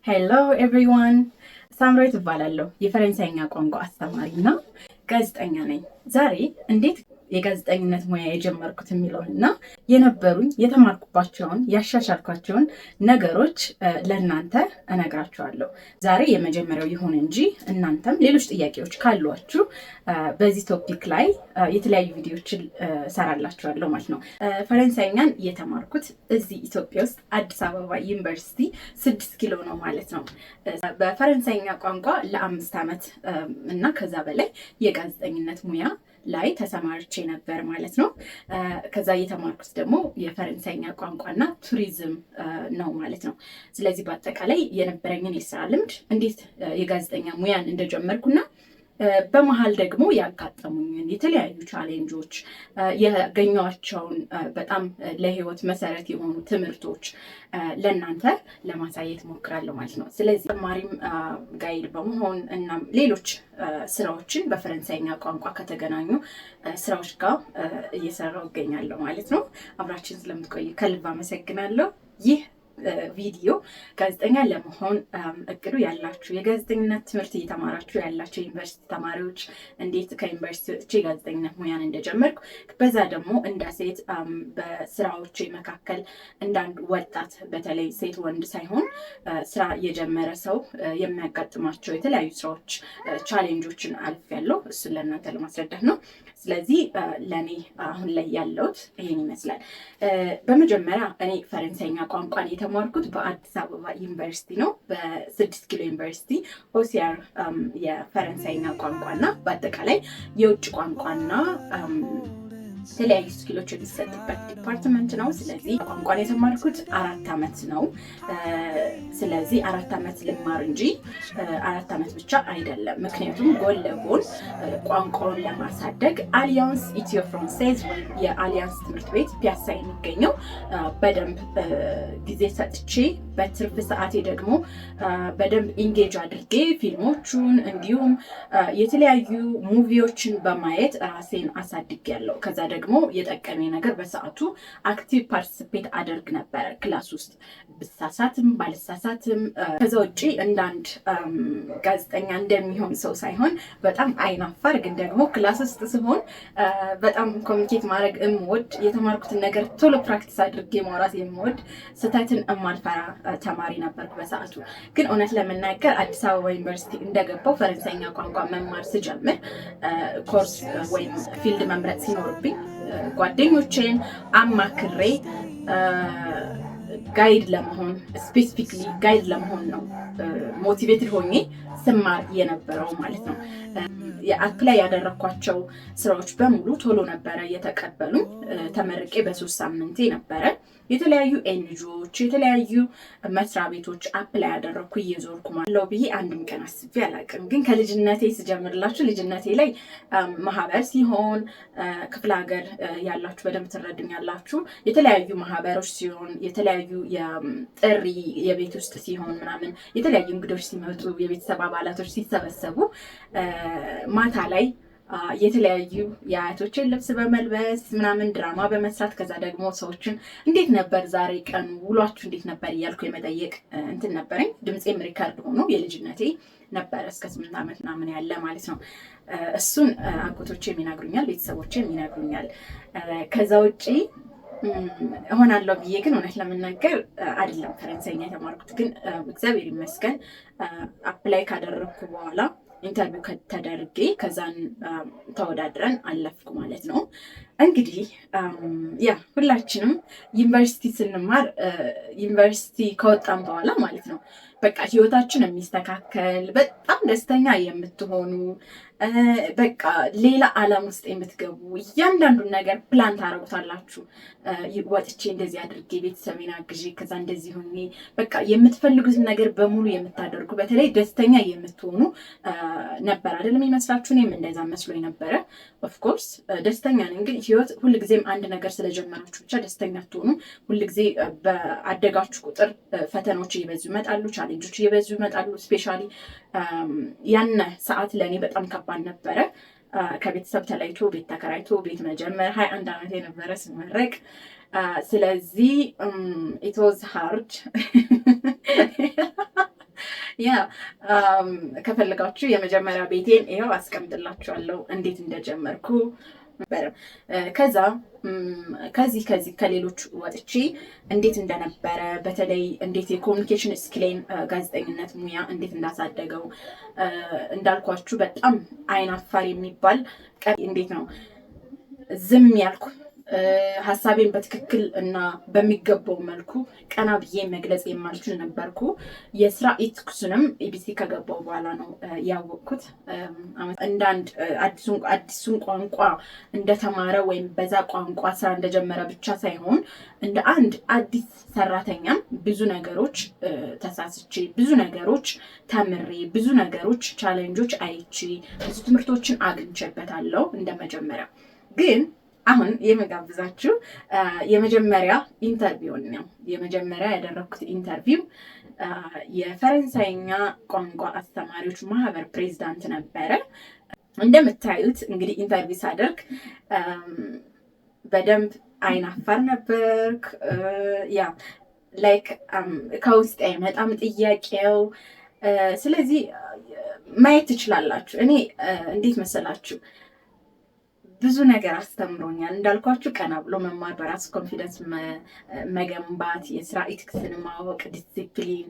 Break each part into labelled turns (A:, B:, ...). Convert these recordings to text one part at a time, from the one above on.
A: Hello everyone. ሳምራዊት እባላለሁ የፈረንሳይኛ ቋንቋ አስተማሪና ጋዜጠኛ ነኝ። ዛሬ እንዴት የጋዜጠኝነት ሙያ የጀመርኩት የሚለውንና የነበሩኝ የተማርኩባቸውን ያሻሻልኳቸውን ነገሮች ለእናንተ እነግራችኋለሁ። ዛሬ የመጀመሪያው ይሁን እንጂ እናንተም ሌሎች ጥያቄዎች ካሏችሁ በዚህ ቶፒክ ላይ የተለያዩ ቪዲዮዎችን ሰራላችኋለሁ ማለት ነው። ፈረንሳይኛን የተማርኩት እዚህ ኢትዮጵያ ውስጥ አዲስ አበባ ዩኒቨርሲቲ 6 ኪሎ ነው ማለት ነው። በፈረንሳይኛ ቋንቋ ለ5 ዓመት እና ከዛ በላይ የጋዜጠኝነት ሙያ ላይ ተሰማርቼ ነበር ማለት ነው። ከዛ የተማርኩት ደግሞ የፈረንሳይኛ ቋንቋና ቱሪዝም ነው ማለት ነው። ስለዚህ በአጠቃላይ የነበረኝን የስራ ልምድ እንዴት የጋዜጠኛ ሙያን እንደጀመርኩና በመሃል ደግሞ ያጋጠሙኝን የተለያዩ ቻሌንጆች ያገኘኋቸውን በጣም ለህይወት መሰረት የሆኑ ትምህርቶች ለእናንተ ለማሳየት ሞክራለሁ ማለት ነው። ስለዚህ ተማሪም ጋይድ በመሆን እና ሌሎች ስራዎችን በፈረንሳይኛ ቋንቋ ከተገናኙ ስራዎች ጋር እየሰራሁ እገኛለሁ ማለት ነው። አብራችን ስለምትቆይ ከልብ አመሰግናለሁ። ይህ ቪዲዮ ጋዜጠኛ ለመሆን እቅዱ ያላችሁ የጋዜጠኝነት ትምህርት እየተማራችሁ ያላችሁ ዩኒቨርሲቲ ተማሪዎች እንዴት ከዩኒቨርሲቲ ወጥቼ ጋዜጠኝነት ሙያን እንደጀመርኩ በዛ ደግሞ እንደ ሴት በስራዎች መካከል እንዳንድ ወጣት በተለይ ሴት ወንድ ሳይሆን ስራ የጀመረ ሰው የሚያጋጥማቸው የተለያዩ ስራዎች ቻሌንጆችን አልፌያለሁ። እሱን ለእናንተ ለማስረዳት ነው። ስለዚህ ለኔ አሁን ላይ ያለውት ይሄን ይመስላል። በመጀመሪያ እኔ ፈረንሳይኛ ቋንቋን የተማርኩት በአዲስ አበባ ዩኒቨርሲቲ ነው። በ6 ኪሎ ዩኒቨርሲቲ ኦሲአር የፈረንሳይኛ ቋንቋና በአጠቃላይ የውጭ ቋንቋና የተለያዩ ስኪሎች የሚሰጥበት ዲፓርትመንት ነው። ስለዚህ ቋንቋን የተማርኩት 4 ዓመት ነው። ስለዚህ 4 ዓመት ልማር እንጂ 4 ዓመት ብቻ አይደለም። ምክንያቱም ጎን ለጎን ቋንቋውን ለማሳደግ አሊያንስ ኢትዮ ፍራንሴዝ ወይም የአሊያንስ ትምህርት ቤት ፒያሳ የሚገኘው በደንብ ጊዜ ሰጥቼ በትርፍ ሰዓቴ ደግሞ በደንብ ኢንጌጅ አድርጌ ፊልሞቹን እንዲሁም የተለያዩ ሙቪዎችን በማየት ራሴን አሳድጌያለሁ። ከዛ ደግሞ የጠቀመኝ ነገር በሰዓቱ አክቲቭ ፓርቲሲፔት አደርግ ነበር ክላስ ውስጥ ብሳሳትም ባልሳሳትም። ከዛ ውጪ እንዳንድ ጋዜጠኛ እንደሚሆን ሰው ሳይሆን በጣም አይናፋር ግን ደግሞ ክላስ ውስጥ ሲሆን በጣም ኮሚኒኬት ማድረግ እምወድ የተማርኩትን ነገር ቶሎ ፕራክቲስ አድርጌ ማውራት የምወድ ስህተትን እማልፈራ ተማሪ ነበርኩ በሰዓቱ። ግን እውነት ለመናገር አዲስ አበባ ዩኒቨርሲቲ እንደገባው ፈረንሳይኛ ቋንቋ መማር ስጀምር ኮርስ ወይም ፊልድ መምረጥ ሲኖርብኝ ጓደኞቼን አማክሬ ጋይድ ለመሆን ስፔሲፊክሊ ጋይድ ለመሆን ነው ሞቲቬትድ ሆኜ ስማር የነበረው ማለት ነው። የአፕላይ ያደረኳቸው ስራዎች በሙሉ ቶሎ ነበረ የተቀበሉ። ተመርቄ በ3 ሳምንቴ ነበረ የተለያዩ ኤንጂኦዎች የተለያዩ መስሪያ ቤቶች አፕላይ ያደረኩ እየዞርኩ ማለው ብዬ አንድም ቀን አስቤ አላውቅም። ግን ከልጅነቴ ስጀምርላችሁ ልጅነቴ ላይ ማህበር ሲሆን ክፍለ ሀገር ያላችሁ በደንብ ትረዱኛላችሁ። የተለያዩ ማህበሮች ሲሆን የተለያዩ የጥሪ የቤት ውስጥ ሲሆን ምናምን የተለያዩ እንግዶች ሲመጡ የቤተሰብ አባላቶች ሲሰበሰቡ ማታ ላይ የተለያዩ የአያቶችን ልብስ በመልበስ ምናምን ድራማ በመስራት ከዛ ደግሞ ሰዎችን እንዴት ነበር ዛሬ ቀን ውሏችሁ እንዴት ነበር እያልኩ የመጠየቅ እንትን ነበረኝ። ድምፄም ሪካርድ ሆኖ የልጅነቴ ነበረ እስከ 8 ዓመት ምናምን ያለ ማለት ነው። እሱን አጎቶቼም ይነግሩኛል፣ ቤተሰቦቼም ይነግሩኛል። ከዛ ውጪ እሆናለሁ ብዬ ግን እውነት ለመናገር አይደለም ፈረንሳይኛ የተማርኩት። ግን እግዚአብሔር ይመስገን አፕላይ ካደረግኩ በኋላ ኢንተርቪው ከተደርጌ ከዛን ተወዳድረን አለፍኩ ማለት ነው። እንግዲህ ያ ሁላችንም ዩኒቨርሲቲ ስንማር ዩኒቨርሲቲ ከወጣን በኋላ ማለት ነው በቃ ህይወታችን የሚስተካከል በጣም ደስተኛ የምትሆኑ በቃ ሌላ ዓለም ውስጥ የምትገቡ እያንዳንዱን ነገር ፕላን ታደርጉታላችሁ። ወጥቼ እንደዚህ አድርጌ ቤተሰቤን አግዤ ከዛ እንደዚህ ሆኜ በቃ የምትፈልጉትን ነገር በሙሉ የምታደርጉ በተለይ ደስተኛ የምትሆኑ ነበር አይደለም የሚመስላችሁ? እኔም እንደዛ መስሎኝ ነበረ። ኦፍኮርስ ደስተኛ ነኝ። ግን ህይወት ሁልጊዜም አንድ ነገር ስለጀመራችሁ ብቻ ደስተኛ አትሆኑ። ሁልጊዜ በአደጋችሁ ቁጥር ፈተናዎች እየበዙ ይመጣሉ፣ ቻሌንጆች እየበዙ ይመጣሉ። ስፔሻሊ ያነ ሰዓት ለእኔ በጣም ከባድ ነበረ። ከቤተሰብ ተለይቶ ቤት ተከራይቶ ቤት መጀመር 21 ዓመት የነበረ ስመረቅ ስለዚህ it was hard ያ ከፈለጋችሁ የመጀመሪያ ቤቴን ይኸው አስቀምጥላችኋለሁ እንዴት እንደጀመርኩ ነበረ። ከዛ ከዚህ ከሌሎች ወጥቼ እንዴት እንደነበረ በተለይ እንዴት የኮሚኒኬሽን ስኪሌን ጋዜጠኝነት ሙያ እንዴት እንዳሳደገው እንዳልኳችሁ በጣም አይን አፋር የሚባል እንዴት ነው ዝም ያልኩ ሀሳቤን በትክክል እና በሚገባው መልኩ ቀና ብዬ መግለጽ የማልችል ነበርኩ። የስራ ኢቲክሱንም ኢቢሲ ከገባው በኋላ ነው ያወቅኩት። እንዳንድ አዲሱን ቋንቋ እንደተማረ ወይም በዛ ቋንቋ ስራ እንደጀመረ ብቻ ሳይሆን እንደ አንድ አዲስ ሰራተኛም ብዙ ነገሮች ተሳስቼ ብዙ ነገሮች ተምሬ ብዙ ነገሮች ቻሌንጆች አይቼ ብዙ ትምህርቶችን አግኝቼበታለሁ። እንደመጀመሪያ ግን አሁን የመጋብዛችሁ የመጀመሪያ ኢንተርቪው ነው። የመጀመሪያ ያደረኩት ኢንተርቪው የፈረንሳይኛ ቋንቋ አስተማሪዎች ማህበር ፕሬዝዳንት ነበረ። እንደምታዩት እንግዲህ ኢንተርቪው ሳደርግ በደንብ አይናፋር ነበርክ። ያ ላይክ ከውስጥ አይመጣም ጥያቄው። ስለዚህ ማየት ትችላላችሁ። እኔ እንዴት መሰላችሁ ብዙ ነገር አስተምሮኛል። እንዳልኳችሁ ቀና ብሎ መማር፣ በራስ ኮንፊደንስ መገንባት፣ የስራ ኢቲክስን ማወቅ፣ ዲሲፕሊን፣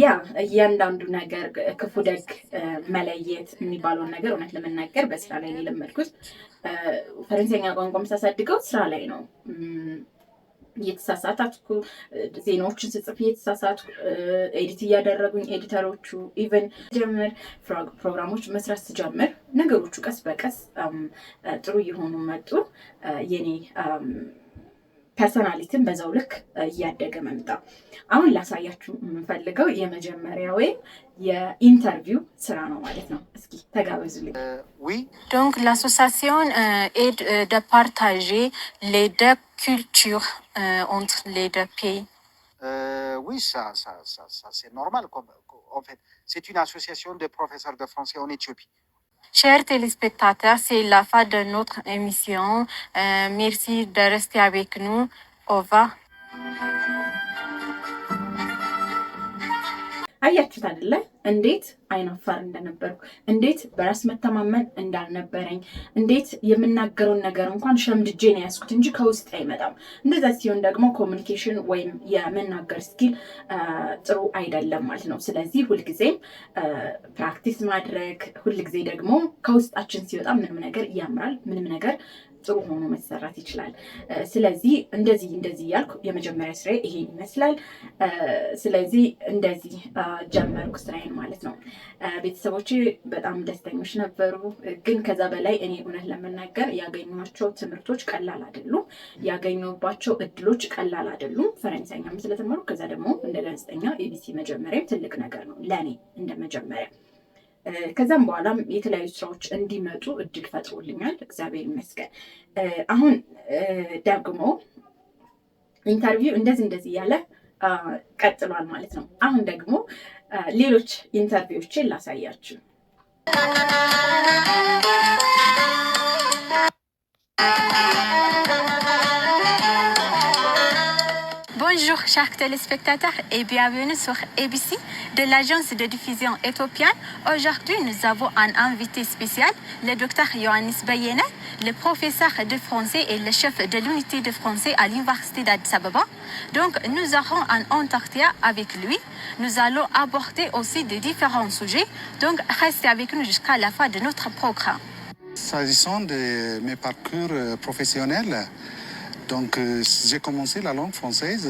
A: ያ እያንዳንዱ ነገር ክፉ ደግ መለየት የሚባለውን ነገር እውነት ለመናገር በስራ ላይ ነው የለመድኩት። ፈረንሳይኛ ቋንቋ የምታሳድገው ስራ ላይ ነው። እየተሳሳትኩ ዜናዎችን ስጽፍ እየተሳሳትኩ ኤዲት እያደረጉኝ ኤዲተሮቹ ኢቨን ጀምር ፕሮግራሞች መስራት ስጀምር ነገሮቹ ቀስ በቀስ ጥሩ እየሆኑ መጡ። የኔ ፐርሰናሊቲን በዛው ልክ እያደገ መምጣ። አሁን ላሳያችሁ የምፈልገው የመጀመሪያ ወይም የኢንተርቪው ስራ ነው ማለት ነው። እስኪ ተጋበዙልኝ።
B: Donc l'association aide de partager les deux cultures entre les deux pays.
C: Oui, ça c'est normal. En fait, c'est une association de professeurs de français en Éthiopie.
B: Chers téléspectateurs, c'est la fin de notre émission. Merci de rester avec nous. Au revoir.
A: አያችሁት አይደለ? እንዴት አይናፋር እንደነበርኩ፣ እንዴት በራስ መተማመን እንዳልነበረኝ፣ እንዴት የምናገረውን ነገር እንኳን ሸምድጄ ነው ያስኩት እንጂ ከውስጥ አይመጣም። እንደዛ ሲሆን ደግሞ ኮሚኒኬሽን ወይም የመናገር ስኪል ጥሩ አይደለም ማለት ነው። ስለዚህ ሁልጊዜም ፕራክቲስ ማድረግ፣ ሁልጊዜ ደግሞ ከውስጣችን ሲወጣ ምንም ነገር ያምራል፣ ምንም ነገር ጥሩ ሆኖ መሰራት ይችላል። ስለዚህ እንደዚህ ያልኩ የመጀመሪያ ስራዬ ይሄን ይመስላል። ስለዚህ እንደዚህ ጀመርኩ ስራዬን ማለት ነው። ቤተሰቦቼ በጣም ደስተኞች ነበሩ። ግን ከዛ በላይ እኔ እውነት ለመናገር ያገኟቸው ትምህርቶች ቀላል አይደሉም። ያገኙባቸው እድሎች ቀላል አይደሉም። ፈረንሳይኛም ስለተማሩ ከዛ ደግሞ እንደ ጋዜጠኛ ኤቢሲ መጀመሪያም ትልቅ ነገር ነው ለእኔ እንደ መጀመሪያ። ከዛም በኋላም የተለያዩ ስራዎች እንዲመጡ እድል ፈጥሮልኛል፣ እግዚአብሔር ይመስገን። አሁን ደግሞ ኢንተርቪው እንደዚህ እያለ ቀጥሏል ማለት ነው። አሁን ደግሞ ሌሎች ኢንተርቪዎችን ላሳያችሁ።
B: Bonjour chers téléspectateurs et bienvenue sur ABC de l'agence de diffusion éthiopienne. Aujourd'hui, nous avons un invité spécial, le docteur Yohannis Bayene, le professeur de français et le chef de l'unité de français à l'université d'Addis Ababa. Donc, nous aurons un entretien avec lui. Nous allons aborder aussi de différents sujets. Donc, restez avec nous jusqu'à la fin de notre programme.
C: S'agissant de mes parcours professionnels, donc j'ai commencé la langue française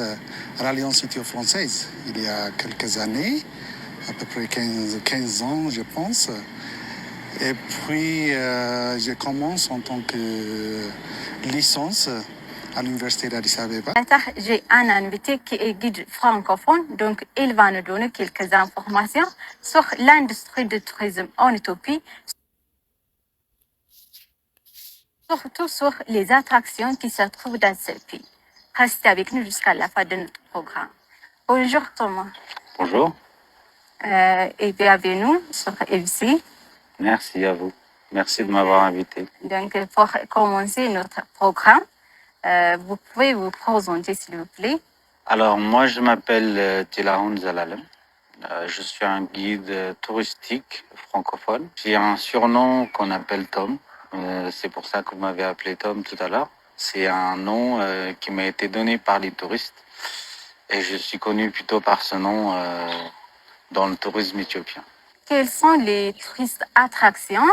C: à l'Alliance Ethio-Française il y a quelques années, à peu près 15 ans je pense. Et puis je commence en tant que licence à l'université d'Addis Abeba.
B: J'ai un invité qui est guide francophone, donc il va nous donner quelques informations sur l'industrie du tourisme en Éthiopie, surtout sur les attractions qui se trouvent dans ce pays. Restez avec nous jusqu'à la fin de notre programme. Bonjour Thomas.
D: Bonjour.
B: Et bienvenue sur ABC.
D: Merci à vous. Merci de m'avoir invité.
B: Donc pour commencer notre programme, vous pouvez vous présenter s'il vous plaît.
D: Alors moi je m'appelle Tilahoun Zalalem. Je suis un guide touristique francophone. J'ai un surnom qu'on appelle Tom. C'est pour ça que vous m'avez appelé Tom tout à l'heure. C'est un nom qui m'a été donné par les touristes. Et je suis connu plutôt par ce nom dans le tourisme éthiopien.
B: Quelles sont les tristes attractions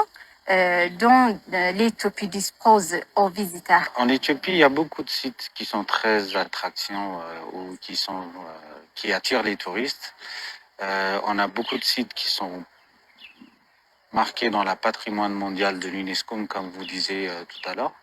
B: dont l'Éthiopie dispose aux visiteurs?
D: En Éthiopie, il y a beaucoup de sites qui sont très attractions ou qui attirent les touristes. On a beaucoup de sites qui sont marqués dans la patrimoine mondial de l'UNESCO, comme vous disiez tout à l'heure.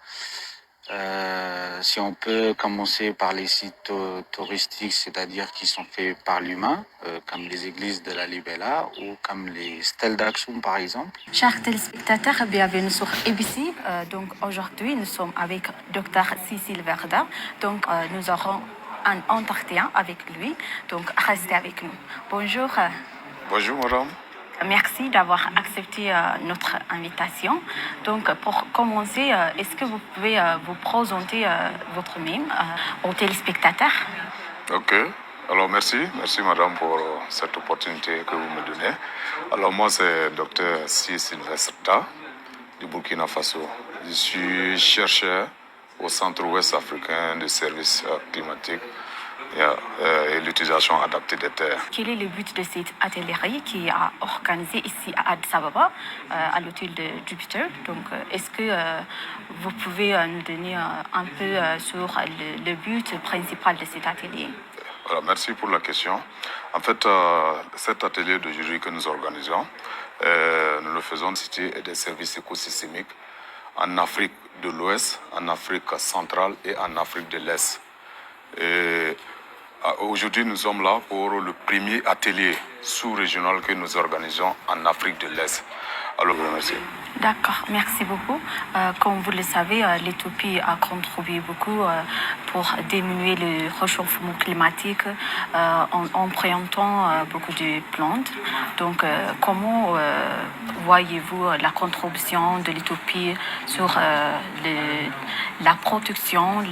D: Si on peut commencer par les sites touristiques, c'est-à-dire qui sont faits par l'humain, comme les églises de la Libella ou comme les stèles d'Aksum par exemple.
B: Chers téléspectateurs, bienvenue sur ABC. Donc aujourd'hui, nous sommes avec Dr Cécile Verda. Donc nous aurons un entretien avec lui. Donc restez avec nous. Bonjour.
E: Bonjour madame.
B: Merci d'avoir accepté notre invitation. Donc, pour commencer, est-ce que vous pouvez vous présenter votre-même aux téléspectateurs?
E: Ok. Alors merci madame pour cette opportunité que vous me donnez. Alors moi c'est Dr Cécile Verda du Burkina Faso. Je suis chercheur au Centre Ouest africain de services climatiques et l'utilisation adaptée des terres.
B: Quel est le but de cette atelier qui est organisé ici à Addis Ababa, à l'hôtel de Jupiter? Donc, est-ce que vous pouvez nous donner un peu sur le but principal de cet atelier?
E: Voilà, merci pour la question. En fait, cet atelier de jury que nous organisons, nous le faisons citer des services écosystémiques en Afrique de l'Ouest, en Afrique centrale et en Afrique de l'Est. Et aujourd'hui, nous sommes là pour le premier atelier sous-régional que nous organisons en Afrique de l'Est. Alors, merci.
B: D'accord, merci beaucoup. Comme vous le savez, l'Éthiopie a contribué beaucoup pour diminuer le réchauffement climatique en présentant beaucoup de plantes. Donc, comment voyez-vous la contribution de l'Éthiopie sur la protection,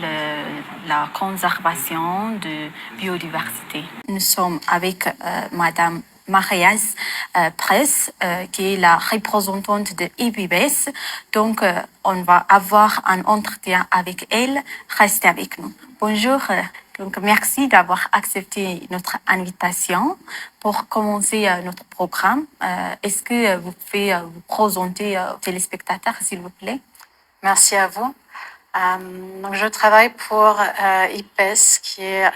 B: la conservation de biodiversité? Nous sommes avec Madame Marias Press, qui est la représentante de IBBS. Donc, on va avoir un entretien avec elle. Restez avec nous. Bonjour. Donc, merci d'avoir accepté notre invitation pour commencer notre programme. Est-ce que vous pouvez vous présenter aux téléspectateurs, s'il vous plaît?
F: Merci à vous. Donc, je travaille pour IPES, qui est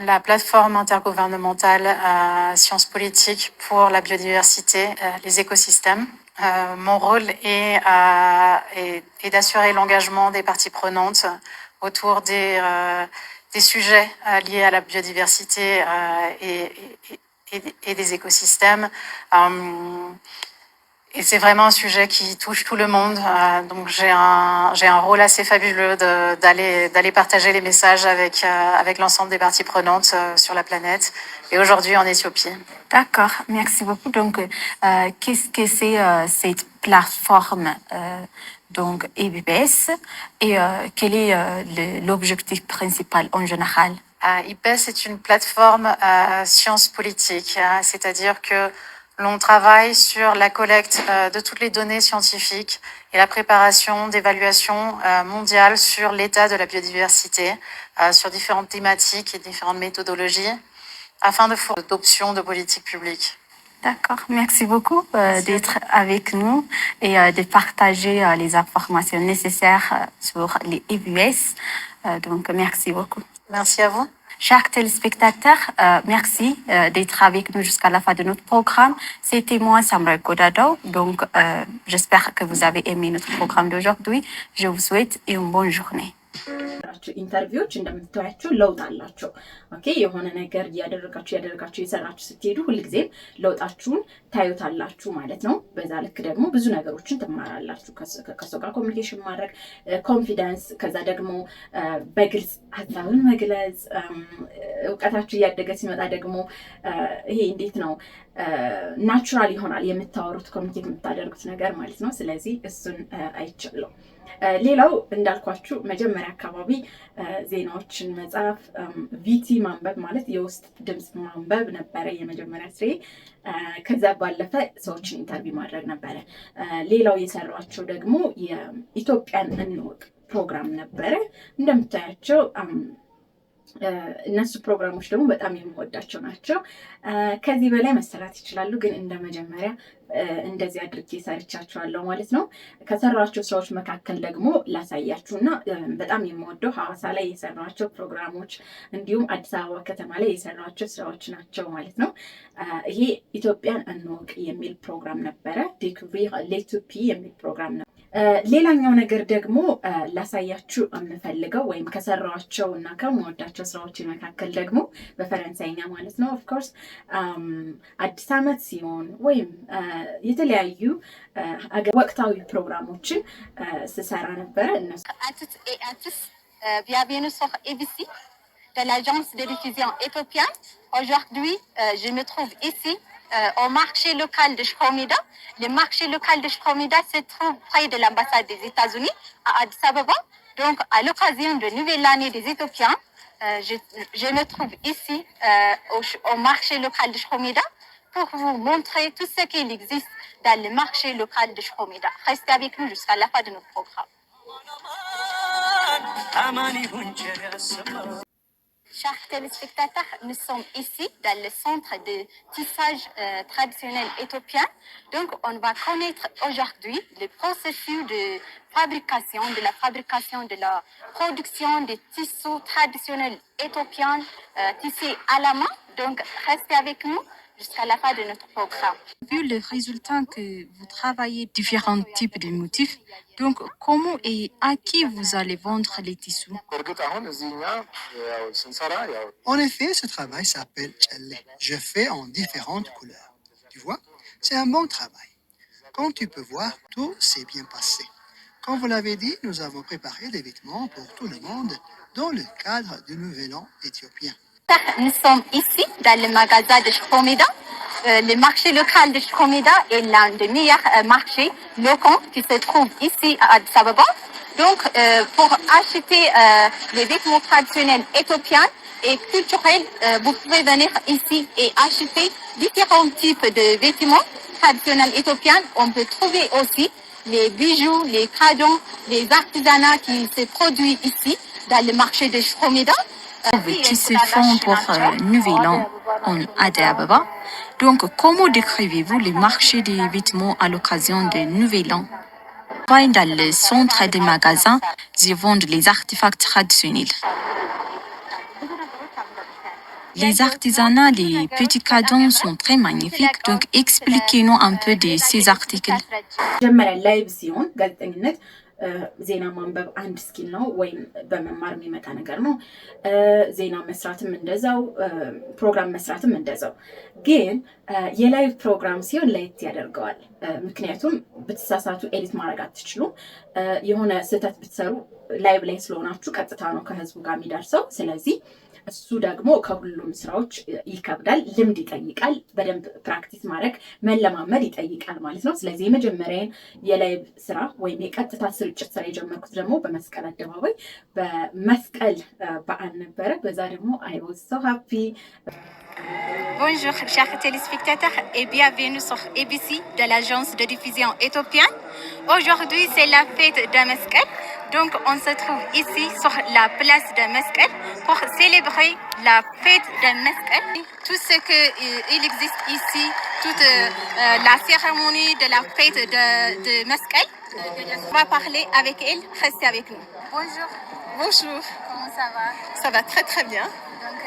F: la plateforme intergouvernementale sciences politiques pour la biodiversité, les écosystèmes. Mon rôle est d'assurer l'engagement des parties prenantes autour des sujets liés à la biodiversité et des écosystèmes. Et c'est vraiment un sujet qui touche tout le monde. Donc j'ai un rôle assez fabuleux d'aller partager les messages avec l'ensemble des parties prenantes sur la planète et aujourd'hui en Éthiopie.
B: D'accord, merci beaucoup. Donc, qu'est-ce que c'est cette plateforme donc IBBS et quel est l'objectif principal en général?
F: IPES est une plateforme sciences politiques, c'est-à-dire que l'on travaille sur la collecte de toutes les données scientifiques et la préparation d'évaluations mondiales sur l'état de la biodiversité, sur différentes thématiques et différentes méthodologies, afin de fournir d'options de politique publique.
B: D'accord, merci beaucoup d'être avec nous et de partager les informations nécessaires sur les IBBS. Donc, merci beaucoup.
F: Merci à vous.
B: Chers téléspectateurs, merci d'être avec nous jusqu'à la fin de notre programme. C'était moi, Samra Godado. Donc, j'espère que vous avez aimé notre programme d'aujourd'hui. Je vous souhaite une bonne journée.
A: ኢንተርቪዎች እንደምታያቸው ለውጥ አላቸው። ኦኬ የሆነ ነገር ያደረጋችሁ የሰራችሁ ስትሄዱ ሁልጊዜም ለውጣችሁን ታዩታላችሁ ማለት ነው። በዛ ልክ ደግሞ ብዙ ነገሮችን ትማራላችሁ። ከሰው ጋር ኮሚኒኬሽን ማድረግ፣ ኮንፊደንስ፣ ከዛ ደግሞ በግልጽ ሀሳብን መግለጽ፣ እውቀታችሁ እያደገ ሲመጣ ደግሞ ይሄ እንዴት ነው ናቹራል ይሆናል የምታወሩት ኮሚኒኬት የምታደርጉት ነገር ማለት ነው። ስለዚህ እሱን አይቻለሁ። ሌላው እንዳልኳችሁ መጀመሪያ አካባቢ ዜናዎችን መጻፍ፣ ቪቲ ማንበብ ማለት የውስጥ ድምፅ ማንበብ ነበረ የመጀመሪያ ስሬ። ከዛ ባለፈ ሰዎችን ኢንተርቪው ማድረግ ነበረ። ሌላው የሰሯቸው ደግሞ የኢትዮጵያን እንወቅ ፕሮግራም ነበረ። እንደምታያቸው እነሱ ፕሮግራሞች ደግሞ በጣም የምወዳቸው ናቸው። ከዚህ በላይ መሰራት ይችላሉ፣ ግን እንደ መጀመሪያ እንደዚህ አድርጌ ሰርቻቸዋለሁ ማለት ነው። ከሰራቸው ስራዎች መካከል ደግሞ ላሳያችሁ እና በጣም የምወደው ሐዋሳ ላይ የሰራቸው ፕሮግራሞች እንዲሁም አዲስ አበባ ከተማ ላይ የሰራቸው ስራዎች ናቸው ማለት ነው። ይሄ ኢትዮጵያን እንወቅ የሚል ፕሮግራም ነበረ። ዴኩቭሪር ሌቱፒ የሚል ፕሮግራም ነው። ሌላኛው ነገር ደግሞ ላሳያችሁ የምፈልገው ወይም ከሰራቸው እና ከምወዳቸው ስራዎች መካከል ደግሞ በፈረንሳይኛ ማለት ነው ኦፍኮርስ አዲስ ዓመት ሲሆን ወይም የተለያዩ ወቅታዊ ፕሮግራሞችን ስሰራ ነበረ። እነሱ
B: bienvenue sur ABC de l'agence de diffusion éthiopienne. Aujourd'hui, je me trouve ici au marché local de Shkomida. Le marché local de Shkomida se trouve près de l'ambassade des États-Unis à Addis Ababa. Donc, à l'occasion de Nouvelle Année des Éthiopiens, je me trouve ici au marché local de Shkomida pour vous montrer tout ce qu'il existe dans le marché local de Shkomida. Restez avec nous jusqu'à la fin de notre programme. Chers téléspectateurs, nous sommes ici dans le centre de tissage traditionnel éthiopien. Donc, on va connaître aujourd'hui le processus de la fabrication, de la production des tissus traditionnels éthiopiens tissés à la main. Donc, restez avec nous jusqu'à la fin de notre programme. Vu le résultat que vous travaillez différents types de motifs, donc comment et à qui vous allez vendre les tissus?
G: En effet, ce travail s'appelle Tchellé. Je fais en différentes couleurs. Tu vois, c'est un bon travail. Comme tu peux voir, tout s'est bien passé. Comme vous l'avez dit, nous avons préparé des vêtements pour tout le monde dans le cadre du Nouvel An éthiopien.
B: Nous sommes ici dans le magasin de Shkomida. Le marché local de Shkomida est l'un des meilleurs marchés locaux qui se trouve ici à Addis Ababa. Donc, pour acheter les vêtements traditionnels éthiopiens et culturels, vous pouvez venir ici et acheter différents types de vêtements traditionnels éthiopiens. On peut trouver aussi les bijoux, les cadeaux, les artisanats qui se produisent ici dans le marché de Shkomida.
H: Les tissus font pour Nouvel An en Addis Ababa. Donc, comment décrivez-vous le marché des vêtements à l'occasion de Nouvel An? Dans le centre des magasins, ils vendent les artefacts traditionnels. Les artisanats, les petits cadeaux sont très magnifiques. Donc, expliquez-nous un peu de ces articles.
A: ዜና ማንበብ አንድ ስኪል ነው ወይም በመማር የሚመጣ ነገር ነው። ዜና መስራትም እንደዛው፣ ፕሮግራም መስራትም እንደዛው። ግን የላይቭ ፕሮግራም ሲሆን ለየት ያደርገዋል። ምክንያቱም ብትሳሳቱ ኤዲት ማድረግ አትችሉም። የሆነ ስህተት ብትሰሩ ላይቭ ላይ ስለሆናችሁ ቀጥታ ነው ከህዝቡ ጋር የሚደርሰው። ስለዚህ እሱ ደግሞ ከሁሉም ስራዎች ይከብዳል፣ ልምድ ይጠይቃል፣ በደንብ ፕራክቲስ ማድረግ መለማመድ ይጠይቃል ማለት ነው። ስለዚህ የመጀመሪያዬን የላይቭ ስራ ወይም የቀጥታ ስርጭት ስራ የጀመርኩት ደግሞ በመስቀል አደባባይ በመስቀል በዓል ነበረ። በዛ ደግሞ I was so happy.
B: Bonjour chers téléspectateurs et bienvenue sur ABC de l'agence de diffusion éthiopienne. Aujourd'hui c'est la fête de Meskel. Donc on se trouve ici sur la place de Meskel pour célébrer la fête de Meskel. Tout ce qu'il existe ici, toute la cérémonie de la fête de Meskel. On va parler avec elle, restez avec nous. Bonjour.
I: Bonjour.
B: Comment ça va?
I: Ça va très très bien.
B: Donc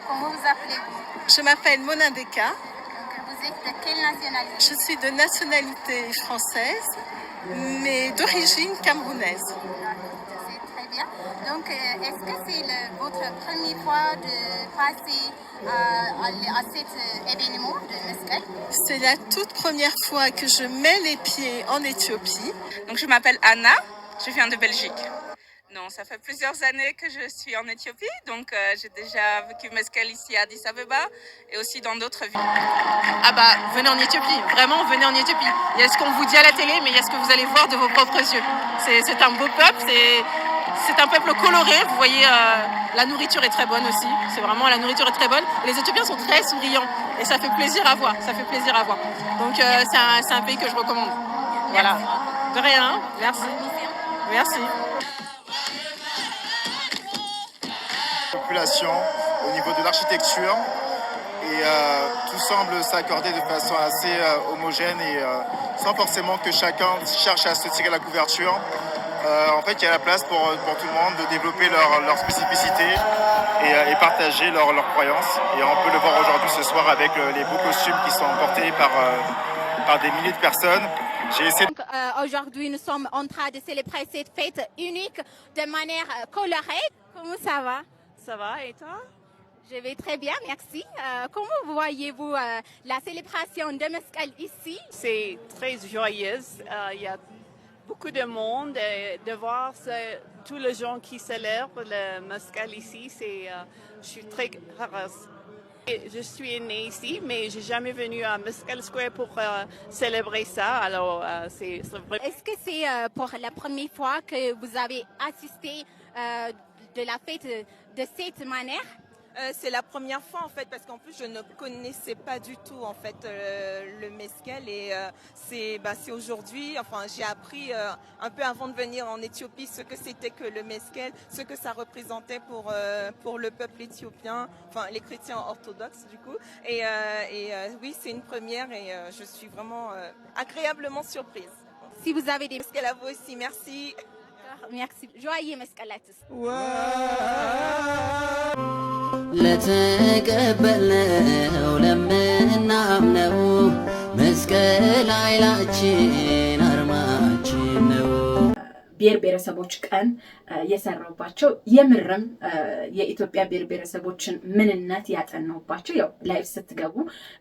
B: comment vous appelez-vous?
I: Je m'appelle Mona Beka.
B: Donc vous êtes de quelle nationalité?
I: Je suis de nationalité française, mais d'origine camerounaise.
B: C'est très bien. Donc est-ce que c'est votre première fois de passer à cet événement de Meskel?
I: C'est la toute première fois que je mets les pieds en Éthiopie.
J: Donc je m'appelle Anna, je viens de Belgique.
I: Non, ça fait plusieurs années que je suis en Éthiopie, donc j'ai déjà vécu Meskel ici à Addis Abeba et aussi dans d'autres villes.
J: Ah bah, venez en Éthiopie, vraiment, venez en Éthiopie. Il y a ce qu'on vous dit à la télé, mais il y a ce que vous allez voir de vos propres yeux. C'est un beau peuple, c'est un peuple coloré, vous voyez, la nourriture est très bonne aussi, c'est vraiment, la nourriture est très bonne. Les Éthiopiens sont très souriants et ça fait plaisir à voir, ça fait plaisir à voir. Donc c'est un pays que je recommande. Voilà. De rien, merci. Merci.
K: Population au niveau de l'architecture et tout semble s'accorder de façon assez homogène et sans forcément que chacun cherche à se tirer la couverture. En fait, il y a la place pour tout le monde de développer leur spécificité et partager leurs croyances. Et on peut le voir aujourd'hui ce soir avec les beaux costumes qui sont portés par des milliers de personnes.
B: Aujourd'hui, nous sommes en train de célébrer cette fête unique de manière colorée. Comment ça va?
L: Ça va, et toi?
B: Je vais très bien, merci. Comment voyez-vous la célébration de Meskel ici?
L: C'est très joyeux. Il y a beaucoup de monde. De voir tous les gens qui célèbrent le Meskel ici, je suis très heureuse. Je suis née ici, mais je n'ai jamais venu à Meskel Square pour célébrer ça. Alors, c'est vrai.
B: Est-ce que c'est pour la première fois que vous avez assisté de la fête de cette manière?
I: C'est la première fois en fait parce qu'en plus je ne connaissais pas du tout en fait le Meskel et c'est aujourd'hui, enfin j'ai appris un peu avant de venir en Éthiopie ce que c'était que le Meskel, ce que ça représentait pour le peuple éthiopien, enfin les chrétiens orthodoxes du coup et oui c'est une première et je suis vraiment agréablement surprise.
B: Si vous avez des
I: Meskel à vous aussi, merci.
B: Merci. Joyeux Meskel à tous.
M: ለተቀበልነው ለምናምነው መስቀል ኃይላችን አርማችን ነው።
A: ብሔር ብሔረሰቦች ቀን የሰራውባቸው የምርም የኢትዮጵያ ብሔር ብሔረሰቦችን ምንነት ያጠናውባቸው ያው ላይፍ ስትገቡ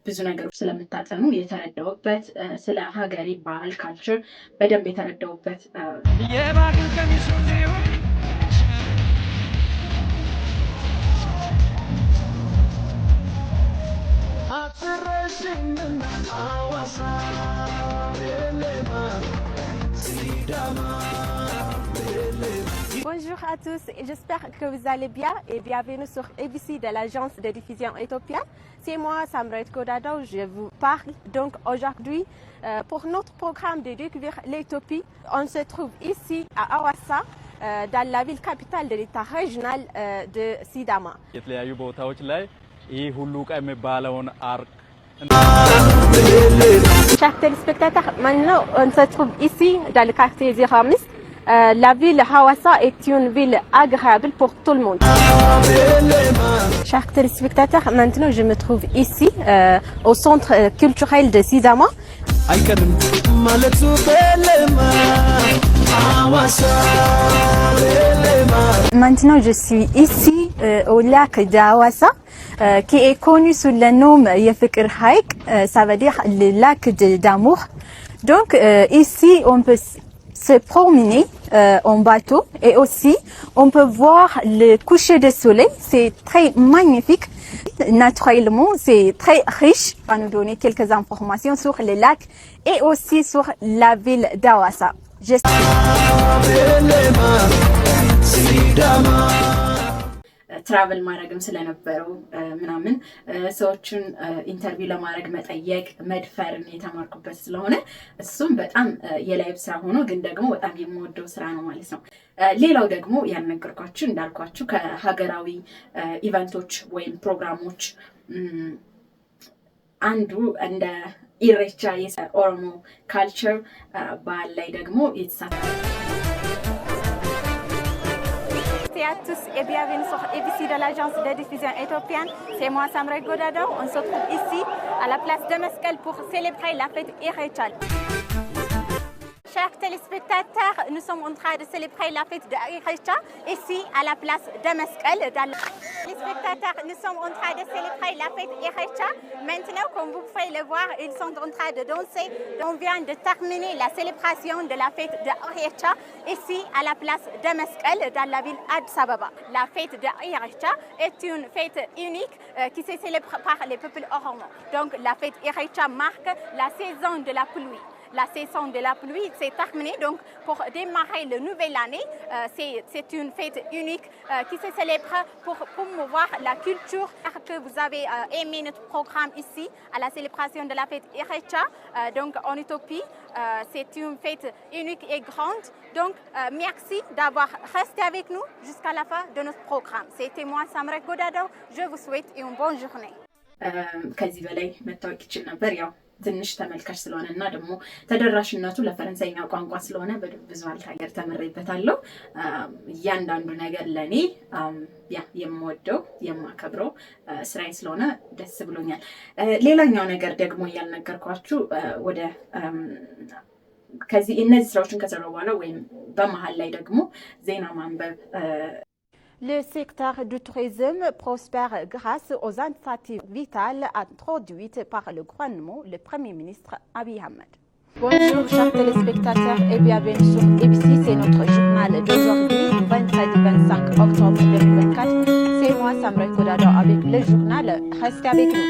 A: ብዙ ነገሮች ስለምታጠኑ የተረዳውበት ስለ ሀገሬ ባህል ካልቸር በደንብ የተረዳውበት
B: Bonjour à tous, j'espère que vous allez bien et bienvenue sur ABC de l'agence de diffusion éthiopienne. C'est moi, Samret Kodado, je vous parle donc aujourd'hui pour notre programme de découvrir l'Éthiopie. On se trouve ici à Hawassa, dans la ville capitale de l'État régional de Sidama. Chers téléspectateurs, maintenant on se trouve ici dans le quartier Ziramis. La ville Hawassa est une ville agréable pour tout le monde. Chers téléspectateurs, maintenant je me trouve ici au centre culturel de Sidama. Maintenant je suis ici au lac de Hawassa qui est connu sous le nom Yefekir Haïk, ça veut dire le lac d'amour. Donc ici on peut se promener en bateau et aussi on peut voir le coucher de soleil, c'est très magnifique. Naturellement, c'est très riche. On va nous donner quelques informations sur le lac et aussi sur la ville d'Hawassa.
A: ትራቨል ማድረግም ስለነበረው ምናምን ሰዎችን ኢንተርቪው ለማድረግ መጠየቅ መድፈርን የተማርኩበት ስለሆነ እሱም በጣም የላይቭ ስራ ሆኖ ግን ደግሞ በጣም የምወደው ስራ ነው ማለት ነው። ሌላው ደግሞ ያልነገርኳችሁ እንዳልኳችሁ ከሀገራዊ ኢቨንቶች ወይም ፕሮግራሞች አንዱ እንደ ኢሬቻ የኦሮሞ ካልቸር በዓል ላይ ደግሞ የተሳተፈ
B: à tous et bienvenue sur ABC de l'agence de diffusion éthiopienne. C'est moi Samret Godado. On se trouve ici à la place de Meskel pour célébrer la fête Irechal. Chers téléspectateurs, nous sommes en train de célébrer la fête de Erecha ici à la place de Meskel. Les spectateurs, nous sommes en train de célébrer la fête Erecha. Maintenant, comme vous pouvez le voir, ils sont en train de danser. On vient de terminer la célébration de la fête de Erecha ici à la place de Meskel dans la ville Addis Ababa. La fête de Erecha est une fête unique qui se célèbre par les peuples oromo. Donc la fête Erecha marque la saison de la pluie. La saison de la pluie s'est terminée, donc pour démarrer la nouvelle année, c'est une fête unique qui se célèbre pour promouvoir la culture. Que vous avez aimé notre programme ici à la célébration de la fête Erecha, donc en Éthiopie. C'est une fête unique et grande. Donc merci d'avoir resté avec nous jusqu'à la fin de notre programme. C'était moi, Samret Godado. Je vous souhaite une bonne journée.
A: ከዚህ በላይ መታወቅ ይችል ነበር ያው ትንሽ ተመልካች ስለሆነና ደግሞ ተደራሽነቱ ለፈረንሳይኛ ቋንቋ ስለሆነ ብዙ አልታገር ተመረይበታለሁ። እያንዳንዱ ነገር ለኔ የምወደው የማከብረው ስራዬ ስለሆነ ደስ ብሎኛል። ሌላኛው ነገር ደግሞ ያልነገርኳችሁ ወደ ከዚህ እነዚህ ስራዎችን ከሰራው በኋላ ወይም በመሃል ላይ ደግሞ ዜና ማንበብ
B: Le secteur du tourisme prospère grâce aux initiatives vitales introduites par le gouvernement, le Premier ministre Abiy Ahmed. Bonjour chers téléspectateurs et bienvenue sur ABC, c'est notre journal d'aujourd'hui, du 23-25 octobre 2024. C'est moi, Samret Godado, avec le journal. Restez avec nous.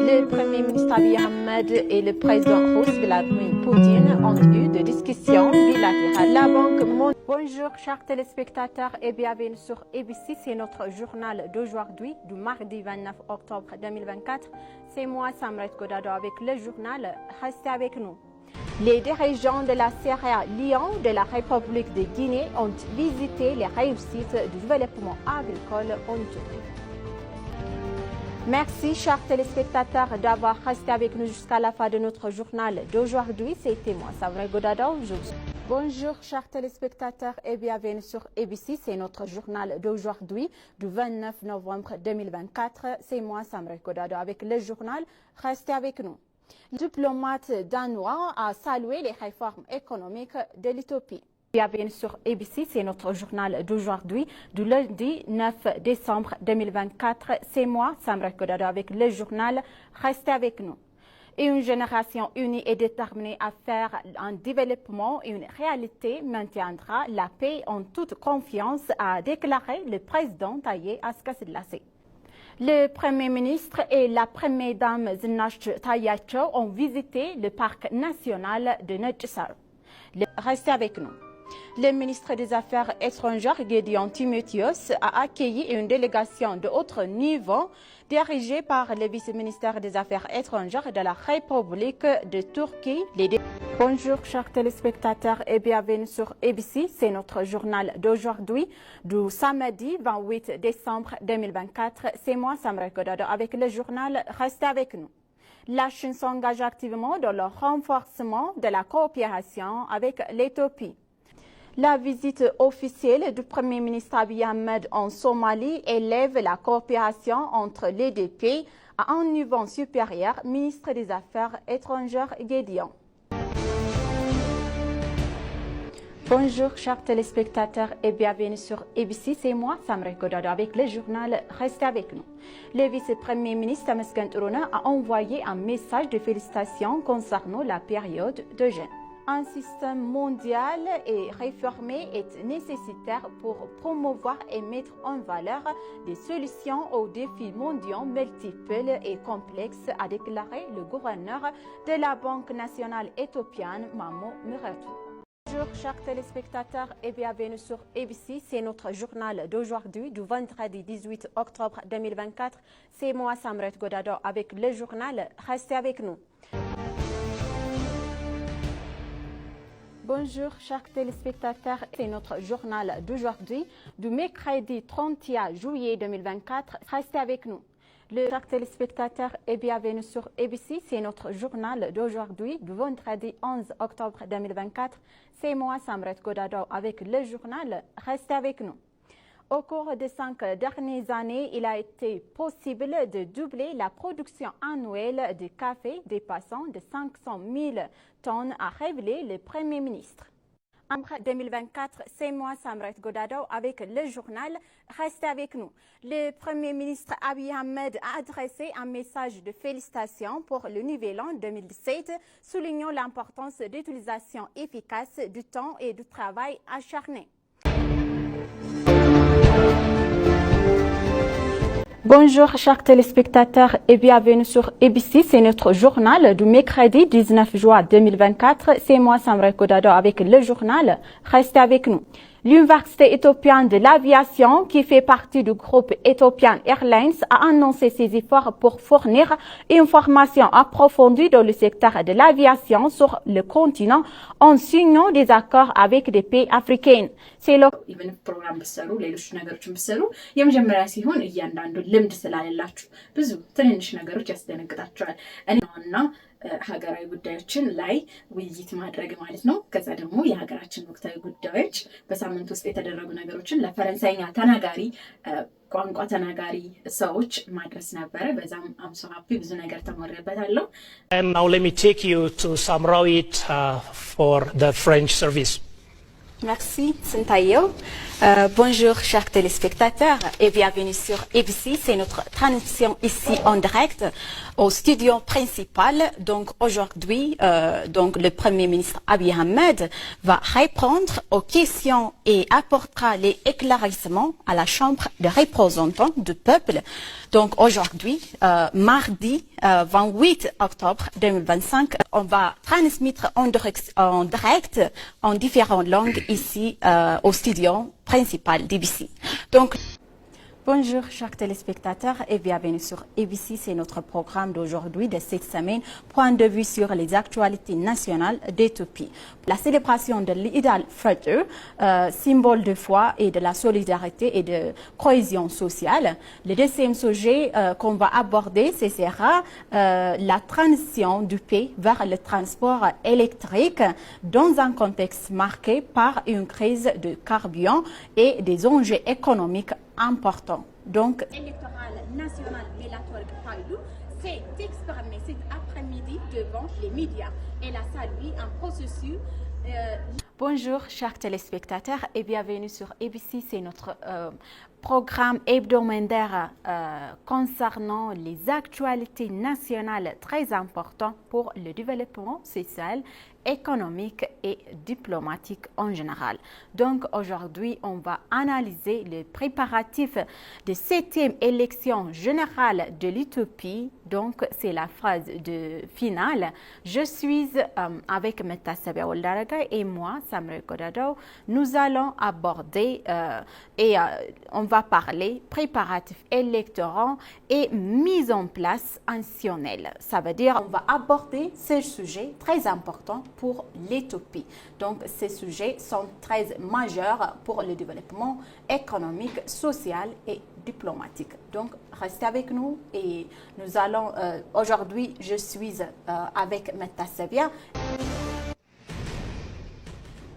B: Le Premier ministre Abiy Ahmed et le président russe Vladimir Poutine ont eu des discussions bilatérales. La Banque mondiale. Bonjour chers téléspectateurs et bienvenue sur ABC, c'est notre journal d'aujourd'hui, du mardi 29 octobre 2024. C'est moi, Samret Godado, avec le journal. Restez avec nous. Les dirigeants de la Sierra Leone de la République de Guinée ont visité les réussites du développement agricole en Éthiopie. Merci, chers téléspectateurs, d'avoir resté avec nous jusqu'à la fin de notre journal d'aujourd'hui. C'était moi, Samret Godado. Bonjour, chers téléspectateurs, et bienvenue sur ABC. C'est notre journal d'aujourd'hui, du 29 novembre 2024. C'est moi, Samret Godado, avec le journal. Restez avec nous. Le diplomate danois a salué les réformes économiques de l'Éthiopie. Bienvenue sur ABC, c'est notre journal d'aujourd'hui, du lundi 9 décembre 2024. C'est moi, Samret Godado, avec le journal. Restez avec nous. Une génération unie et déterminée à faire un développement une réalité maintiendra la paix en toute confiance, a déclaré le président Taye Aska-Selassie. Le Premier ministre et la Première Dame Zinash Tayacho ont visité le parc national de Netchsar. Restez avec nous. Le ministre des Affaires étrangères, Gédéon Timotheus, a accueilli une délégation de haut niveau dirigée par le vice-ministre des Affaires étrangères de la République de Turquie. Bonjour chers téléspectateurs et bienvenue sur ABC, c'est notre journal d'aujourd'hui, du samedi 28 décembre 2024. C'est moi, Samret Godado, avec le journal. Restez avec nous. La Chine s'engage activement dans le renforcement de la coopération avec l'Éthiopie. La visite officielle du Premier ministre Abiy Ahmed en Somalie élève la coopération entre les deux pays à un niveau supérieur, ministre des Affaires étrangères Gédéon. Bonjour chers téléspectateurs et bienvenue sur ABC, c'est moi, Samret Godado, avec le journal. Restez avec nous. Le vice-premier ministre Temesgen Turunen a envoyé un message de félicitations concernant la période de jeûne. Un système mondial et réformé est nécessaire pour promouvoir et mettre en valeur des solutions aux défis mondiaux multiples et complexes, a déclaré le gouverneur de la Banque nationale éthiopienne, Mamo Muratou. Bonjour chers téléspectateurs et bienvenue sur ABC, c'est notre journal d'aujourd'hui, du vendredi 18 octobre 2024. C'est moi, Samret Godado, avec le journal. Restez avec nous. Bonjour chers téléspectateurs, c'est notre journal d'aujourd'hui, du mercredi 31 juillet 2024. Restez avec nous. Chers téléspectateurs et bienvenue sur ABC, c'est notre journal d'aujourd'hui, du vendredi 11 octobre 2024. C'est moi, Samret Godado, avec le journal. Restez avec nous. Au cours des 5 dernières années, il a été possible de doubler la production annuelle de café dépassant de 500 000 tonnes, a révélé le Premier ministre. En 2024, c'est moi, Samret Godado, avec le journal. Restez avec nous. Le Premier ministre Abiy Ahmed a adressé un message de félicitations pour le Nouvel An 2017, soulignant l'importance d'utilisation efficace du temps et du travail acharné. Bonjour chers téléspectateurs et bienvenue sur ABC, c'est notre journal du mercredi 19 juin 2024. C'est moi Samret Godado avec le journal. Restez avec nous. L'Université éthiopienne de l'aviation, qui fait partie du groupe Ethiopian Airlines, a annoncé ses efforts pour fournir une formation approfondie dans le secteur de l'aviation sur le continent en signant des accords avec des pays africains. C'est le
A: ፕሮግራም በሰሩ ሌሎች ነገሮችን በሰሩ የመጀመሪያ ሲሆን እያንዳንዱ ልምድ ስላለላችሁ ብዙ ትንንሽ ነገሮች ያስደነግጣቸዋል እና ሀገራዊ ጉዳዮችን ላይ ውይይት ማድረግ ማለት ነው። ከዛ ደግሞ የሀገራችን ወቅታዊ ጉዳዮች በሳምንት ውስጥ የተደረጉ ነገሮችን ለፈረንሳይኛ ተናጋሪ ቋንቋ ተናጋሪ ሰዎች ማድረስ ነበረ። በዛም I'm so happy ብዙ ነገር ተሞረበታለሁ።
N: And now let me take you to Samrawit for the French service.
B: Merci, Sentayo. Bonjour, chers téléspectateurs, et bienvenue sur ABC. C'est notre transmission ici en direct au studio principal. Donc, aujourd'hui, donc, le Premier ministre Abiy Ahmed va répondre aux questions et apportera les éclaircissements à la Chambre des représentants du peuple. Donc, aujourd'hui, mardi 28 octobre 2025, on va transmettre en direct en différentes langues ici au studio principal d'ABC. Donc, bonjour chers téléspectateurs et bienvenue sur ABC, c'est notre programme d'aujourd'hui de cette semaine, point de vue sur les actualités nationales d'Éthiopie. La célébration de l'Eid al-Fitr, symbole de foi et de la solidarité et de cohésion sociale. Le deuxième sujet qu'on va aborder, ce sera la transition du pays vers le transport électrique dans un contexte marqué par une crise de carburant et des enjeux économiques importants. Donc, électoral national Melator Pailou s'est exprimé cet après-midi devant les médias. Elle a salué un processus. Bonjour chers téléspectateurs et bienvenue sur ABC, c'est notre programme hebdomadaire concernant les actualités nationales très importantes pour le développement social, économique et diplomatique en général. Donc aujourd'hui, on va analyser les préparatifs de 7e élection générale de l'Éthiopie. Donc c'est la phase de finale. Je suis avec Metasabia Oldaraga et moi, Samret Godado. Nous allons aborder et on va parler préparatifs électoraux et mise en place institutionnelle. Ça veut dire on va aborder ces sujets très importants pour l'Éthiopie. Donc ces sujets sont très majeurs pour le développement économique, social et diplomatique. Donc restez avec nous et nous allons aujourd'hui je suis avec Metasabia.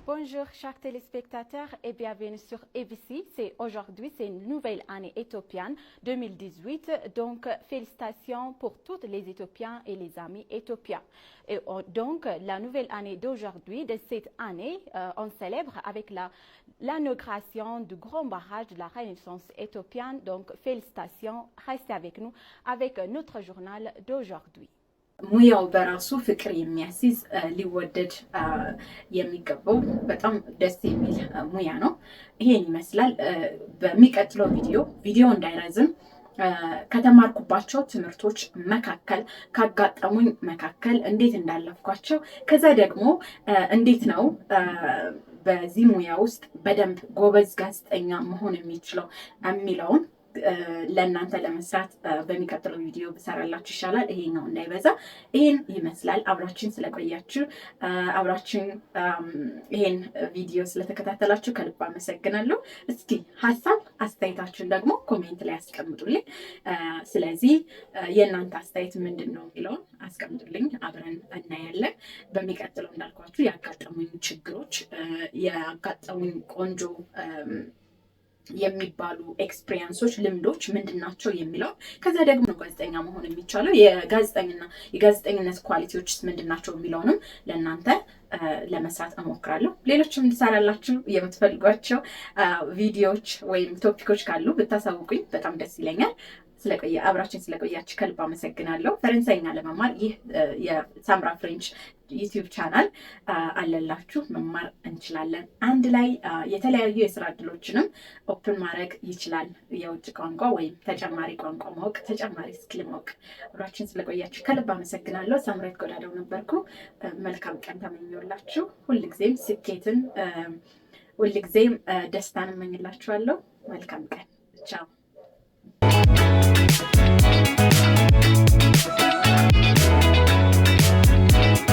B: Bonjour chers téléspectateurs et bienvenue sur ABC. Aujourd'hui, c'est une nouvelle année éthiopienne 2018. Donc, félicitations pour tous les Éthiopiens et les amis éthiopiens. Et donc, la nouvelle année d'aujourd'hui, de cette année, on célèbre avec l'inauguration du grand barrage de la Renaissance éthiopienne. Donc, félicitations. Restez avec nous avec notre journal d'aujourd'hui.
A: ሙያው በራሱ ፍቅር የሚያስይዝ ሊወደድ የሚገባው በጣም ደስ የሚል ሙያ ነው። ይሄን ይመስላል። በሚቀጥለው ቪዲዮ እንዳይረዝም ከተማርኩባቸው ትምህርቶች መካከል ካጋጠሙኝ መካከል እንዴት እንዳለፍኳቸው ከዛ ደግሞ እንዴት ነው በዚህ ሙያ ውስጥ በደንብ ጎበዝ ጋዜጠኛ መሆን የሚችለውን ለእናንተ ለመስራት በሚቀጥለው ቪዲዮ ብሰራላችሁ ይሻላል። ይሄኛው እንዳይበዛ ይሄን ይመስላል። አብራችን ስለቆያችሁ አብራችን ይሄን ቪዲዮ ስለተከታተላችሁ ከልብ አመሰግናለሁ። እስኪ ሀሳብ አስተያየታችሁን ደግሞ ኮሜንት ላይ አስቀምጡልኝ። ስለዚህ የእናንተ አስተያየት ምንድነው የሚለውን አስቀምጡልኝ፣ አብረን እናያለን። በሚቀጥለው እንዳልኳችሁ ያጋጠሙኝ ችግሮች ያጋጠሙኝ ቆንጆ የሚባሉ ኤክስፒሪየንሶች ልምዶች ምንድናቸው የሚለው ከዛ ደግሞ ጋዜጠኛ መሆን የሚቻለው የጋዜጠኝነት ኳሊቲዎችስ ምንድናቸው የሚለውንም ለእናንተ ለመስራት እሞክራለሁ። ሌሎችም እንድሰራላችሁ የምትፈልጓቸው ቪዲዮዎች ወይም ቶፒኮች ካሉ ብታሳውቁኝ በጣም ደስ ይለኛል። አብራችን ስለቆያችሁ ከልብ አመሰግናለሁ። ፈረንሳይኛ ለመማር ይህ የሳምራ ፍሬንች ዩቲዩብ ቻናል አለላችሁ። መማር እንችላለን። አንድ ላይ የተለያዩ የስራ እድሎችንም ኦፕን ማድረግ ይችላል። የውጭ ቋንቋ ወይም ተጨማሪ ቋንቋ ማወቅ፣ ተጨማሪ ስኪል ማወቅ። አብራችን ስለቆያችሁ ከልብ አመሰግናለሁ። ሳምራዊት ጎዳዳው ነበርኩ። መልካም ቀን ተመኘሁላችሁ። ሁልጊዜም ስኬትን፣ ሁልጊዜም ደስታን እመኝላችኋለሁ። መልካም ቀን። ቻው።